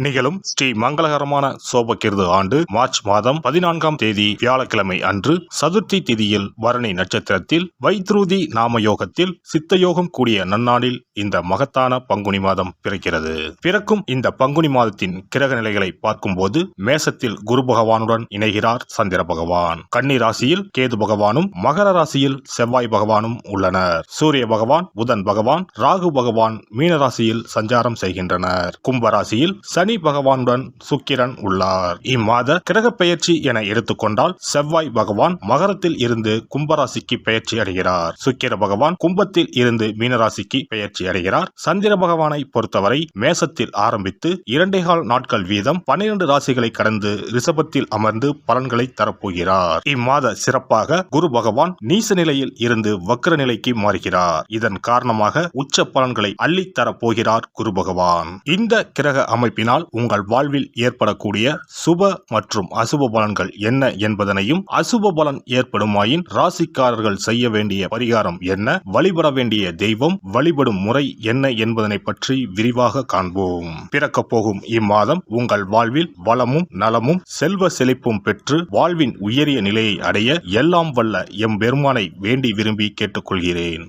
நிகழும் ஸ்ரீ மங்களகரமான சோபகிருது ஆண்டு மார்ச் மாதம் 14ஆம் தேதி வியாழக்கிழமை அன்று சதுர்த்தி திதியில் பரணி நட்சத்திரத்தில் வைத்ருதி நாமயோகத்தில் சித்தயோகம் கூடிய நன்னாளில் இந்த மகத்தான பங்குனி மாதம் பிறக்கிறது. பிறக்கும் இந்த பங்குனி மாதத்தின் கிரக நிலைகளை பார்க்கும்போது மேசத்தில் குரு பகவானுடன் இணைகிறார் சந்திர பகவான். கன்னி ராசியில் கேது பகவானும் மகர ராசியில் செவ்வாய் பகவானும் உள்ளனர். சூரிய பகவான், புதன் பகவான், ராகு பகவான் மீன ராசியில் சஞ்சாரம் செய்கின்றனர். கும்பராசியில் சனி பகவானுடன் சுக்கிரன் உள்ளார். இம்மாத கிரக பெயர்ச்சி என எடுத்துக்கொண்டால் செவ்வாய் பகவான் மகரத்தில் இருந்து கும்பராசிக்கு பெயர்ச்சி அடைகிறார். சுக்கிர பகவான் கும்பத்தில் இருந்து மீனராசிக்கு பெயர்ச்சி அடைகிறார். சந்திர பகவானை பொறுத்தவரை மேசத்தில் ஆரம்பித்து 2.25 நாட்கள் வீதம் 12 ராசிகளை கடந்து ரிஷபத்தில் அமர்ந்து பலன்களை தரப்போகிறார். இம்மாத சிறப்பாக குரு பகவான் நீச நிலையில் இருந்து வக்ர நிலைக்கு மாறுகிறார். இதன் காரணமாக உச்ச பலன்களை அள்ளித் தரப்போகிறார் குரு பகவான். இந்த கிரக அமைப்பினால் உங்கள் வாழ்வில் ஏற்படக்கூடிய சுப மற்றும் அசுப பலன்கள் என்ன என்பதனையும், அசுப பலன் ஏற்படுமாயின் ராசிக்காரர்கள் செய்ய வேண்டிய பரிகாரம் என்ன, வழிபட வேண்டிய தெய்வம், வழிபடும் முறை என்ன என்பதனை பற்றி விரிவாக காண்போம். பிறக்க போகும் இம்மாதம் உங்கள் வாழ்வில் வளமும் நலமும் செல்வ செழிப்பும் பெற்று வாழ்வின் உயரிய நிலையை அடைய எல்லாம் வல்ல எம்பெருமானை வேண்டி விரும்பி கேட்டுக்கொள்கிறேன்.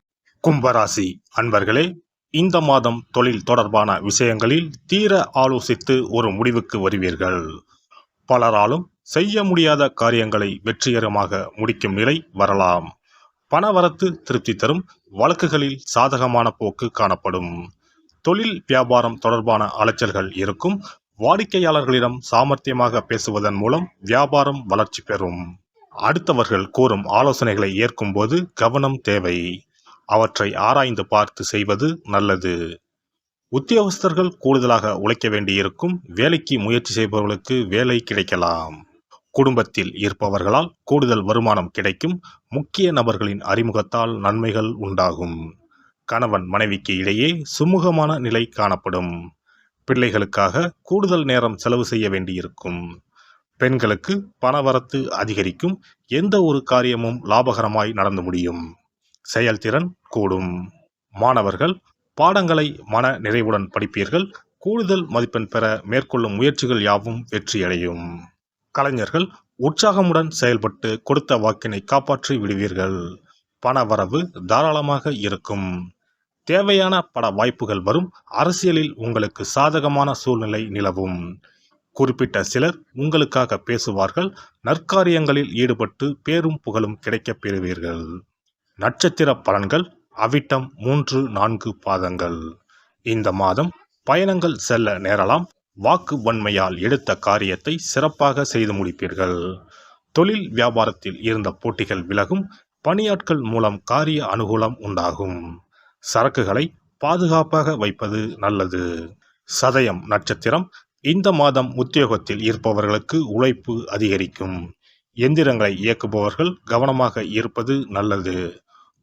கும்பராசி அன்பர்களே, இந்த மாதம் தொழில் தொடர்பான விஷயங்களில் தீர ஆலோசித்து ஒரு முடிவுக்கு வருவீர்கள். பலராலும் செய்ய முடியாத காரியங்களை வெற்றிகரமாக முடிக்கும் நிலை வரலாம். பணவரத்து திருப்தி தரும். வழக்குகளில் சாதகமான போக்கு காணப்படும். தொழில் வியாபாரம் தொடர்பான அலைச்சல்கள் இருக்கும். வாடிக்கையாளர்களிடம் சாமர்த்தியமாக பேசுவதன் மூலம் வியாபாரம் வளர்ச்சி பெறும். அடுத்தவர்கள் கூறும் ஆலோசனைகளை ஏற்கும் போது கவனம் தேவை. அவற்றை ஆராய்ந்து பார்த்து செய்வது நல்லது. உத்தியோகஸ்தர்கள் கூடுதலாக உழைக்க வேண்டியிருக்கும். வேலைக்கு முயற்சி செய்பவர்களுக்கு வேலை கிடைக்கலாம். குடும்பத்தில் இருப்பவர்களால் கூடுதல் வருமானம் கிடைக்கும். முக்கிய நபர்களின் அறிமுகத்தால் நன்மைகள் உண்டாகும். கணவன் மனைவிக்கு இடையே சுமூகமான நிலை காணப்படும். பிள்ளைகளுக்காக கூடுதல் நேரம் செலவு செய்ய வேண்டியிருக்கும். பெண்களுக்கு பணவரத்து அதிகரிக்கும். எந்த ஒரு காரியமும் லாபகரமாய் நடந்து முடியும். செயல்திறன் கூடும். மாணவர்கள் பாடங்களை மன நிறைவுடன் படிப்பீர்கள். கூடுதல் மதிப்பெண் பெற மேற்கொள்ளும் முயற்சிகள் யாவும் வெற்றியடையும். கலைஞர்கள் உற்சாகமுடன் செயல்பட்டு கொடுத்த வாக்கினை காப்பாற்றி விடுவீர்கள். பணவரவு தாராளமாக இருக்கும். தேவையான பட வாய்ப்புகள் வரும். அரசியலில் உங்களுக்கு சாதகமான சூழ்நிலை நிலவும். குறிப்பிட்ட சிலர் உங்களுக்காக பேசுவார்கள். நற்காரியங்களில் ஈடுபட்டு பேரும் புகழும் கிடைக்கப் பெறுவீர்கள். நட்சத்திர பலன்கள் அவிட்டம் 3-4 பாதங்கள். இந்த மாதம் பயணங்கள் செல்ல நேரலாம். வாக்கு வன்மையால் எடுத்த காரியத்தை சிறப்பாக செய்து முடிப்பீர்கள். தொழில் வியாபாரத்தில் இருந்த போட்டிகள் விலகும். பணியாட்கள் மூலம் காரிய அனுகூலம் உண்டாகும். சரக்குகளை பாதுகாப்பாக வைப்பது நல்லது. சதயம் நட்சத்திரம். இந்த மாதம் உத்தியோகத்தில் இருப்பவர்களுக்கு உழைப்பு அதிகரிக்கும். எந்திரங்களை இயக்குபவர்கள் கவனமாக இருப்பது நல்லது.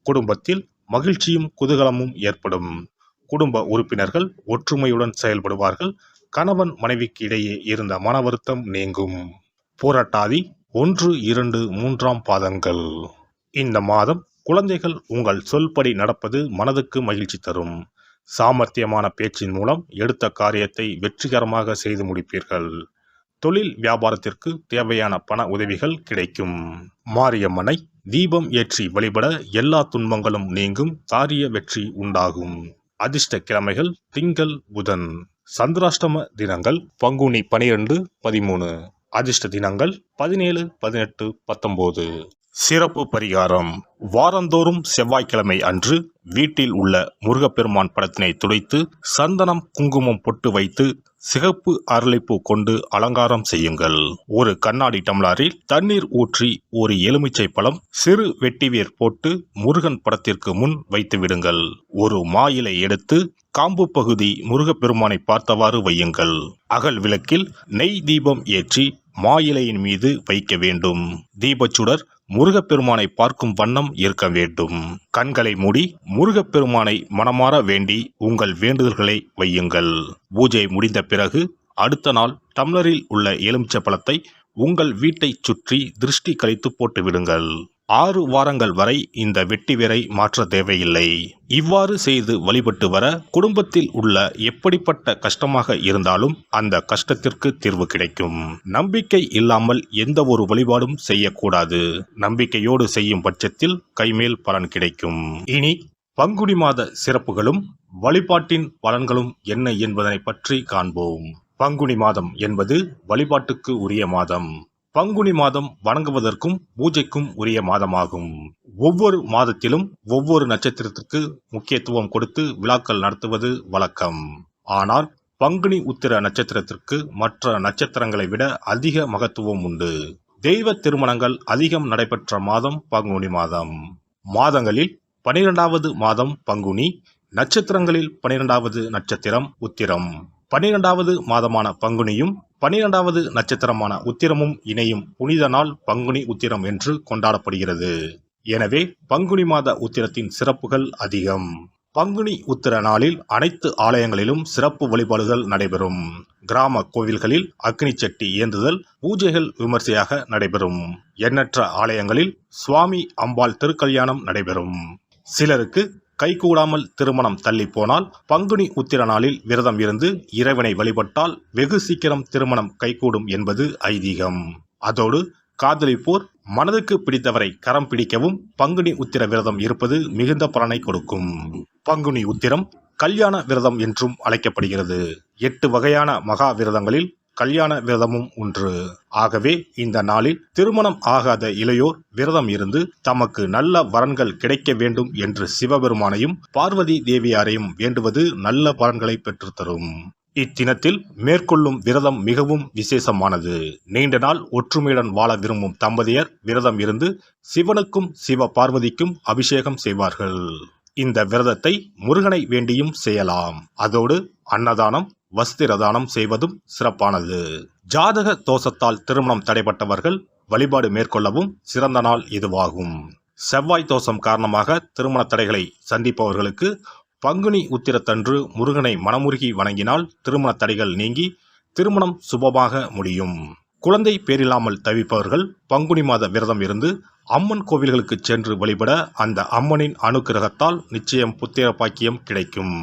குடும்பத்தில் மகிழ்ச்சியும் குதூகலமும் ஏற்படும். குடும்ப உறுப்பினர்கள் ஒற்றுமையுடன் செயல்படுவார்கள். கணவன் மனைவிக்கு இடையே இருந்த மன வருத்தம் நீங்கும். பூரட்டாதி 1-2-3 பாதங்கள். இந்த மாதம் குழந்தைகள் உங்கள் சொல்படி நடப்பது மனதுக்கு மகிழ்ச்சி தரும். சாமர்த்தியமான பேச்சின் மூலம் எடுத்த காரியத்தை வெற்றிகரமாக செய்து முடிப்பீர்கள். தொழில் வியாபாரத்திற்கு தேவையான பண உதவிகள் கிடைக்கும். மாரியம்மனை தீபம் ஏற்றி வழிபட எல்லா துன்பங்களும் நீங்கும். காரிய வெற்றி உண்டாகும். அதிர்ஷ்ட கிழமைகள் திங்கள், புதன். சந்திராஷ்டம தினங்கள் பங்குனி 12-13. அதிர்ஷ்ட தினங்கள் 17, 18, 19. சிறப்பு பரிகாரம். வாரந்தோறும் செவ்வாய்க்கிழமை அன்று வீட்டில் உள்ள முருகப்பெருமான் படத்தினை துடைத்து சந்தனம் குங்குமம் பொட்டு வைத்து சிகப்பு அரளிப்பூ கொண்டு அலங்காரம் செய்யுங்கள். ஒரு கண்ணாடி டம்ளரில் தண்ணீர் ஊற்றி ஒரு எலுமிச்சை பழம், சிறு வெட்டிவேர் போட்டு முருகன் படத்திற்கு முன் வைத்து விடுங்கள். ஒரு மா இலை எடுத்து காம்பு பகுதி முருகப்பெருமானை பார்த்தவாறு வையுங்கள். அகல் விளக்கில் நெய் தீபம் ஏற்றி மா இலையின் மீது வைக்க வேண்டும். தீபச்சுடர் முருகப்பெருமானை பார்க்கும் வண்ணம் இருக்க வேண்டும். கண்களை மூடி முருகப்பெருமானை மனமாற வேண்டி உங்கள் வேண்டுதல்களை வையுங்கள். பூஜை முடிந்த பிறகு அடுத்த நாள் டம்ளரில் உள்ள எலுமிச்சை பழத்தை உங்கள் வீட்டை சுற்றி திருஷ்டி கழித்து போட்டு விடுங்கள். 6 வாரங்கள் வரை இந்த வெட்டி வேரை மாற்ற தேவையில்லை. இவ்வாறு செய்து வழிபட்டு வர குடும்பத்தில் உள்ள எப்படிப்பட்ட கஷ்டமாக இருந்தாலும் அந்த கஷ்டத்திற்கு தீர்வு கிடைக்கும். நம்பிக்கை இல்லாமல் எந்த ஒரு வழிபாடும் செய்யக்கூடாது. நம்பிக்கையோடு செய்யும் பட்சத்தில் கைமேல் பலன் கிடைக்கும். இனி பங்குனி மாத சிறப்புகளும் வழிபாட்டின் பலன்களும் என்ன என்பதனை பற்றி காண்போம். பங்குனி மாதம் என்பது வழிபாட்டுக்கு உரிய மாதம். பங்குனி மாதம் வணங்குவதற்கும் பூஜைக்கும் உரிய மாதமாகும். ஒவ்வொரு மாதத்திலும் ஒவ்வொரு நட்சத்திரத்திற்கு முக்கியத்துவம் கொடுத்து விழாக்கள் நடத்துவது வழக்கம். ஆனால் பங்குனி உத்திர நட்சத்திரத்திற்கு மற்ற நட்சத்திரங்களை விட அதிக மகத்துவம் உண்டு. தெய்வ திருமணங்கள் அதிகம் நடைபெற்ற மாதம் பங்குனி மாதம். மாதங்களில் 12வது மாதம் பங்குனி, நட்சத்திரங்களில் 12வது நட்சத்திரம் உத்திரம். 12வது மாதமான பங்குனியும் 12வது நட்சத்திரமான உத்திரமும் இணையும் புனித நாள் பங்குனி உத்திரம் என்று கொண்டாடப்படுகிறது. எனவே பங்குனி மாத உத்திரத்தின் சிறப்புகள் அதிகம். பங்குனி உத்திர நாளில் அனைத்து ஆலயங்களிலும் சிறப்பு வழிபாடுகள் நடைபெறும். கிராம கோவில்களில் அக்னி சட்டி ஏந்துதல், பூஜைகள் விமர்சையாக நடைபெறும். எண்ணற்ற ஆலயங்களில் சுவாமி அம்பாள் திருக்கல்யாணம் நடைபெறும். சிலருக்கு கைகூடாமல் திருமணம் தள்ளி போனால் பங்குனி உத்திர நாளில் விரதம் இருந்து இறைவனை வழிபட்டால் வெகு சீக்கிரம் திருமணம் கைகூடும் என்பது ஐதீகம். அதோடு காதலிப்போர் மனதுக்கு பிடித்தவரை கரம் பிடிக்கவும் பங்குனி உத்திர விரதம் இருப்பது மிகுந்த பலனை கொடுக்கும். பங்குனி உத்திரம் கல்யாண விரதம் என்றும் அழைக்கப்படுகிறது. 8 வகையான மகா விரதங்களில் கல்யாண விரதமும் ஒன்று. ஆகவே இந்த நாளில் திருமணம் ஆகாத இளையோர் விரதம் இருந்து தமக்கு நல்ல வரன்கள் கிடைக்க வேண்டும் என்று சிவபெருமானையும் பார்வதி தேவியாரையும் வேண்டுவது நல்ல பலன்களை பெற்றுத்தரும். இத்தினத்தில் மேற்கொள்ளும் விரதம் மிகவும் விசேஷமானது. நீண்ட நாள் ஒற்றுமையுடன் வாழ விரும்பும் தம்பதியர் விரதம் இருந்து சிவனுக்கும் சிவ பார்வதிக்கும் அபிஷேகம் செய்வார்கள். இந்த விரதத்தை முருகனை வேண்டியும் செய்யலாம். அதோடு அன்னதானம், வஸ்திரதானம் செய்வதும் சிறப்பானது. ஜாதக தோஷத்தால் திருமணம் தடைப்பட்டவர்கள் வழிபாடு மேற்கொள்ளவும் சிறந்த நாள் இதுவாகும். செவ்வாய் தோஷம் காரணமாக திருமண தடைகளை சந்திப்பவர்களுக்கு பங்குனி உத்திரத்தன்று முருகனை மனமுருகி வணங்கினால் திருமண தடைகள் நீங்கி திருமணம் சுபமாக முடியும். குழந்தை பேரில்லாமல் தவிப்பவர்கள் பங்குனி மாத விரதம் இருந்து அம்மன் கோவில்களுக்கு சென்று வழிபட அந்த அம்மனின் அனுக்கிரகத்தால் நிச்சயம் புத்திர பாக்கியம் கிடைக்கும்.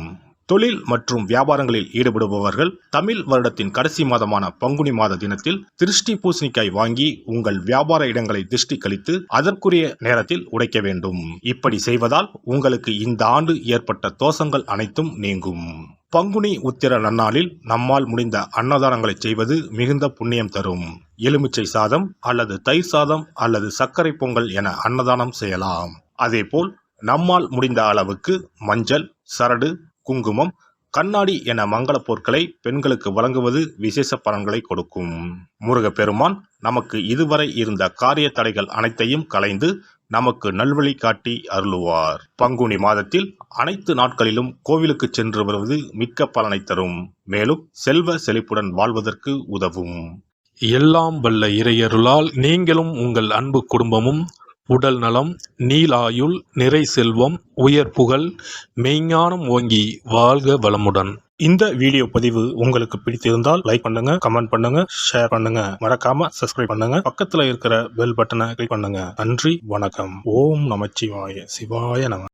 தொழில் மற்றும் வியாபாரங்களில் ஈடுபடுபவர்கள் தமிழ் வருடத்தின் கடைசி மாதமான பங்குனி மாத தினத்தில் திருஷ்டி பூசணிக்காய் வாங்கி உங்கள் வியாபார இடங்களை திருஷ்டி கழித்து அதற்குரிய நேரத்தில் உடைக்க வேண்டும். இப்படி செய்வதால் உங்களுக்கு இந்த ஆண்டு ஏற்பட்ட தோஷங்கள் அனைத்தும் நீங்கும். பங்குனி உத்திர நன்னாளில் நம்மால் முடிந்த அன்னதானங்களை செய்வது மிகுந்த புண்ணியம் தரும். எலுமிச்சை சாதம் அல்லது தயிர் சாதம் அல்லது சர்க்கரை பொங்கல் என அன்னதானம் செய்யலாம். அதேபோல் நம்மால் முடிந்த அளவுக்கு மஞ்சள், சரடு, குங்குமம், கண்ணாடி என மங்கள பொருட்களை பெண்களுக்கு வழங்குவது விசேஷ பலன்களை கொடுக்கும். முருகப்பெருமான் நமக்கு இதுவரை இருந்த காரிய தடைகள் அனைத்தையும் களைந்து நமக்கு நல்வழி காட்டி அருளுவார். பங்குனி மாதத்தில் அனைத்து நாட்களிலும் கோவிலுக்கு சென்று வருவது மிக்க பலனை தரும். மேலும் செல்வ செழிப்புடன் வாழ்வதற்கு உதவும். எல்லாம் வல்ல இறையருளால் நீங்களும் உங்கள் அன்பு குடும்பமும் உடல் நலம், நீலாயுள், நிறை செல்வம், உயர் புகழ், மெய்ஞானம் ஓங்கி வாழ்க வளமுடன். இந்த வீடியோ பதிவு உங்களுக்கு பிடித்திருந்தால் லைக் பண்ணுங்க, கமெண்ட் பண்ணுங்க, ஷேர் பண்ணுங்க. மறக்காம சப்ஸ்கிரைப் பண்ணுங்க. பக்கத்துல இருக்கிற பெல் பட்டனை கிளிக் பண்ணுங்க. நன்றி, வணக்கம். ஓம் நமச்சிவாய. சிவாய நம.